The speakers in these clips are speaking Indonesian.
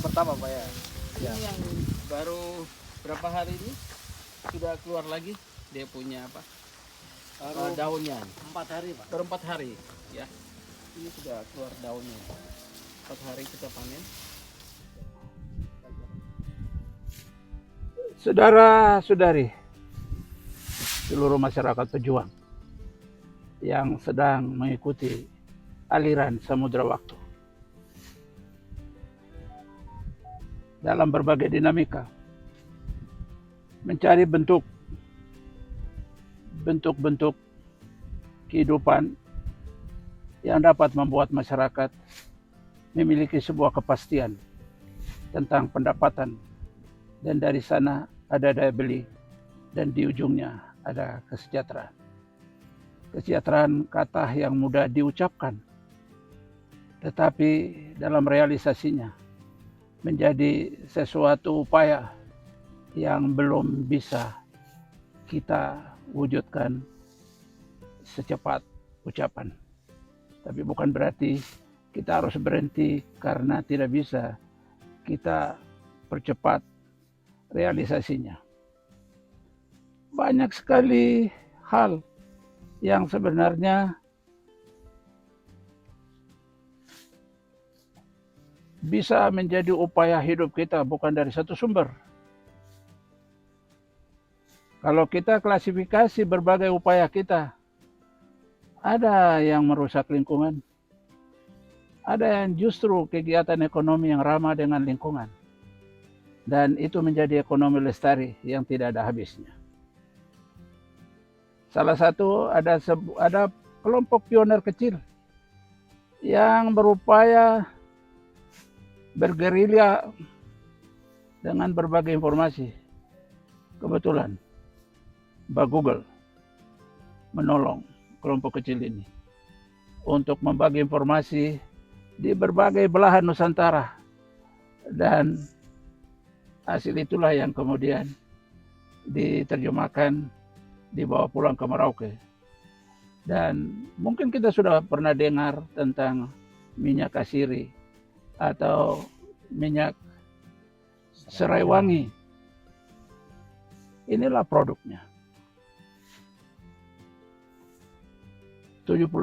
pertama Pak ya. Ya. Ini yang baru berapa hari ini sudah keluar lagi dia punya apa? Daunnya. 4 hari Pak. Baru 4 hari ya. Ini sudah keluar daunnya. 4 hari kita panen. Saudara-saudari, seluruh masyarakat pejuang yang sedang mengikuti aliran samudra waktu dalam berbagai dinamika, mencari bentuk-bentuk kehidupan yang dapat membuat masyarakat memiliki sebuah kepastian tentang pendapatan, dan dari sana ada daya beli, dan di ujungnya ada kesejahteraan. Kesejahteraan kata yang mudah diucapkan, tetapi dalam realisasinya menjadi sesuatu upaya yang belum bisa kita wujudkan secepat ucapan. Tapi bukan berarti kita harus berhenti karena tidak bisa kita percepat realisasinya. Banyak sekali hal yang sebenarnya bisa menjadi upaya hidup kita bukan dari satu sumber. Kalau kita klasifikasi berbagai upaya kita, ada yang merusak lingkungan, ada yang justru kegiatan ekonomi yang ramah dengan lingkungan, dan itu menjadi ekonomi lestari yang tidak ada habisnya. Salah satu ada kelompok pioner kecil yang berupaya bergerilya dengan berbagai informasi. Kebetulan Mbak Google menolong kelompok kecil ini untuk membagi informasi di berbagai belahan Nusantara, dan hasil itulah yang kemudian diterjemahkan, dibawa pulang ke Merauke. Dan mungkin kita sudah pernah dengar tentang minyak kasiri atau minyak serai wangi. Inilah produknya. 75.000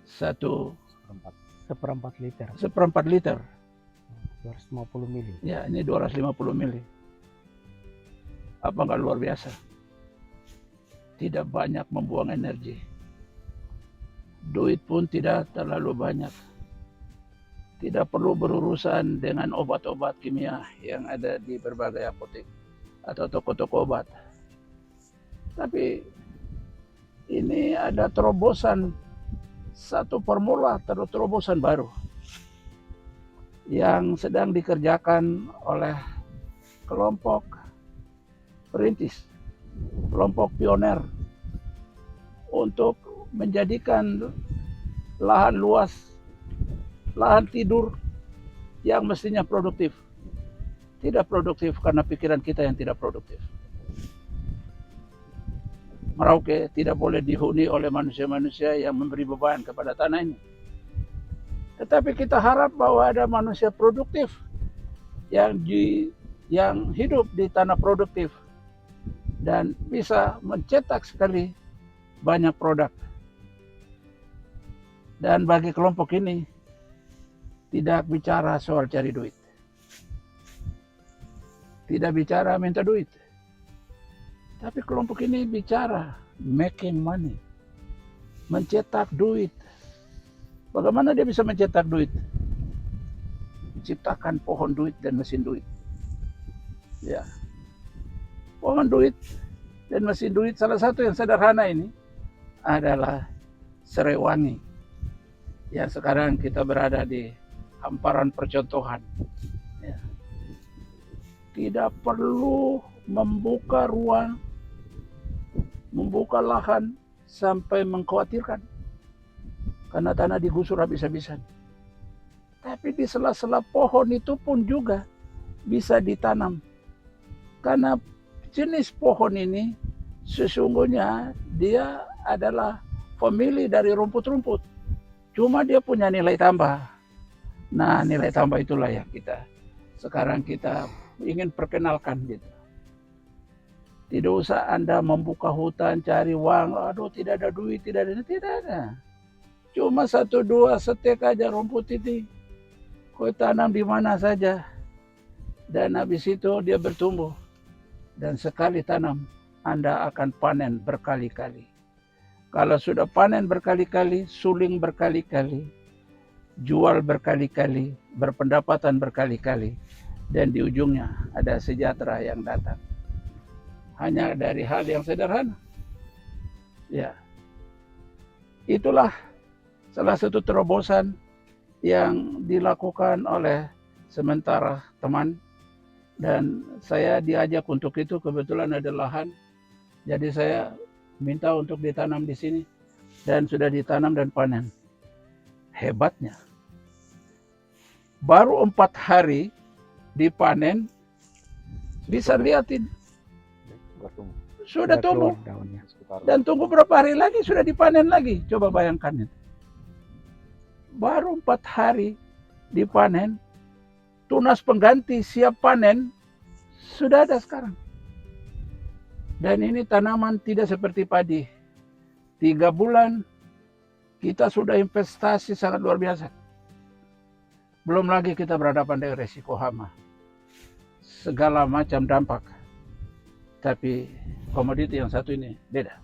satu seperempat liter 250 mili. ya, ini 250 mili. Apa nggak luar biasa? Tidak banyak membuang energi, duit pun tidak terlalu banyak, tidak perlu berurusan dengan obat-obat kimia yang ada di berbagai apotek atau toko-toko obat. Tapi ini ada terobosan, satu formula terobosan baru yang sedang dikerjakan oleh kelompok perintis, kelompok pioner, untuk menjadikan lahan luas, lahan tidur yang mestinya produktif, tidak produktif karena pikiran kita yang tidak produktif. Merauke tidak boleh dihuni oleh manusia-manusia yang memberi beban kepada tanah ini. Tetapi kita harap bahwa ada manusia produktif yang hidup di tanah produktif dan bisa mencetak sekali banyak produk. Dan bagi kelompok ini tidak bicara soal cari duit, tidak bicara minta duit, tapi kelompok ini bicara making money, mencetak duit. Bagaimana dia bisa mencetak duit? Menciptakan pohon duit dan mesin duit. Ya, pohon duit dan mesin duit, salah satu yang sederhana ini adalah serai wangi, yang sekarang kita berada di hamparan percontohan. Ya. Tidak perlu membuka ruang, membuka lahan sampai mengkhawatirkan karena tanah digusur habis-habisan. Tapi di sela-sela pohon itu pun juga bisa ditanam, karena jenis pohon ini sesungguhnya dia adalah famili dari rumput-rumput. Cuma dia punya nilai tambah. Nah, nilai tambah itulah yang sekarang kita ingin perkenalkan gitu. Tidak usah Anda membuka hutan, cari uang, aduh tidak ada duit, tidak ada. Cuma 1-2 setek aja rumput ini. Kau tanam di mana saja. Dan habis itu dia bertumbuh. Dan sekali tanam, Anda akan panen berkali-kali. Kalau sudah panen berkali-kali, suling berkali-kali, jual berkali-kali, berpendapatan berkali-kali. Dan di ujungnya ada sejahtera yang datang. Hanya dari hal yang sederhana. Ya. Itulah salah satu terobosan yang dilakukan oleh sementara teman. Dan saya diajak untuk itu, kebetulan ada lahan. Jadi saya minta untuk ditanam di sini. Dan sudah ditanam dan panen. Hebatnya, baru 4 hari dipanen, bisa lihatin. Sudah tumbuh. Dan tunggu berapa hari lagi sudah dipanen lagi. Coba bayangkan itu. Baru 4 hari dipanen, tunas pengganti siap panen, sudah ada sekarang. Dan ini tanaman tidak seperti padi. 3 bulan kita sudah investasi sangat luar biasa. Belum lagi kita berhadapan dengan resiko hama. Segala macam dampak. Tapi komoditi yang satu ini beda.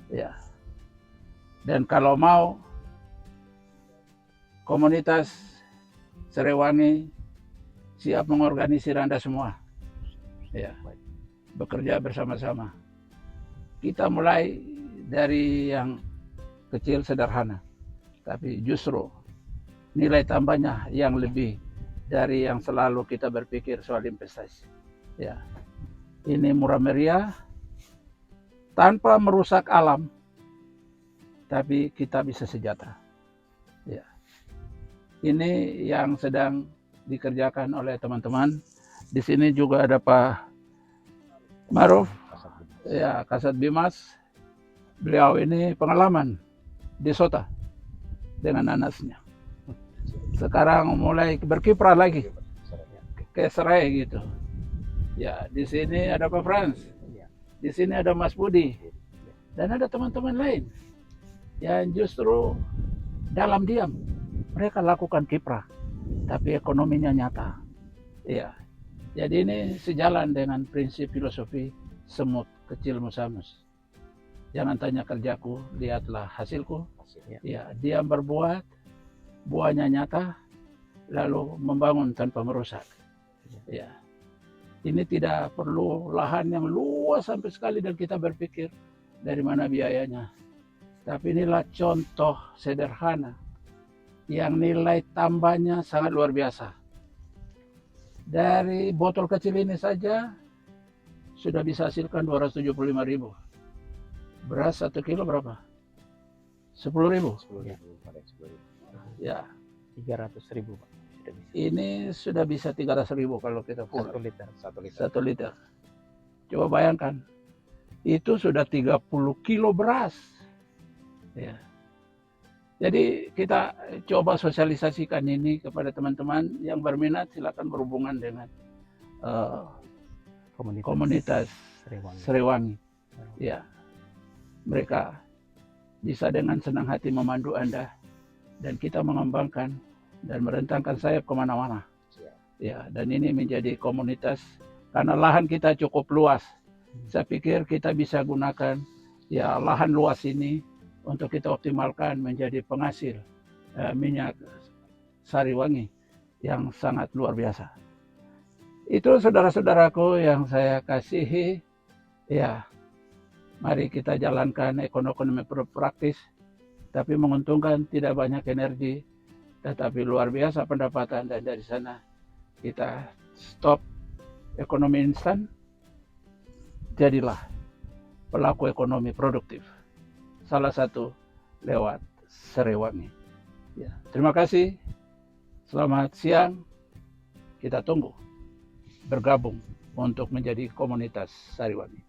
Ya. Dan kalau mau, komunitas Serewangi siap mengorganisir Anda semua. Ya. Bekerja bersama-sama. Kita mulai dari yang kecil sederhana, tapi justru nilai tambahnya yang lebih dari yang selalu kita berpikir soal investasi. Ya, ini murah meriah, tanpa merusak alam, tapi kita bisa sejahtera. Ya, ini yang sedang dikerjakan oleh teman-teman. Di sini juga ada Pak Maruf, ya Kasat Bimas. Beliau ini pengalaman di Sota dengan anaknya. Sekarang mulai berkiprah lagi ke Serai gitu. Ya, di sini ada Pak Frans. Di sini ada Mas Budi. Dan ada teman-teman lain yang justru dalam diam mereka lakukan kiprah, tapi ekonominya nyata. Ya. Jadi ini sejalan dengan prinsip filosofi semut kecil musamus. Jangan tanya kerjaku, lihatlah hasilku. Ya, dia berbuat, buahnya nyata, lalu membangun tanpa merusak. Ya, ini tidak perlu lahan yang luas sampai sekali dan kita berpikir dari mana biayanya. Tapi inilah contoh sederhana yang nilai tambahnya sangat luar biasa. Dari botol kecil ini saja sudah bisa hasilkan 275.000. Beras 1 kilo berapa? 10.000. Ya, 300.000 Pak. Sudah bisa. ini sudah bisa 300.000 kalau kita full. 1 liter. 1 liter. Coba bayangkan, itu sudah 30 kilo beras. Ya. Jadi kita coba sosialisasikan ini kepada teman-teman yang berminat, silakan berhubungan dengan komunitas Serewangi. Ya, mereka bisa dengan senang hati memandu Anda dan kita mengembangkan dan merentangkan sayap kemana-mana. Ya, dan ini menjadi komunitas karena lahan kita cukup luas. Saya pikir kita bisa gunakan ya lahan luas ini untuk kita optimalkan menjadi penghasil minyak sari wangi yang sangat luar biasa. Itu saudara-saudaraku yang saya kasihi, ya mari kita jalankan ekonomi praktis, tapi menguntungkan, tidak banyak energi, tetapi luar biasa pendapatan, dan dari sana kita stop ekonomi instan, jadilah pelaku ekonomi produktif. Salah satu lewat Serewangi. Ya, terima kasih. Selamat siang. Kita tunggu bergabung untuk menjadi komunitas Serewangi.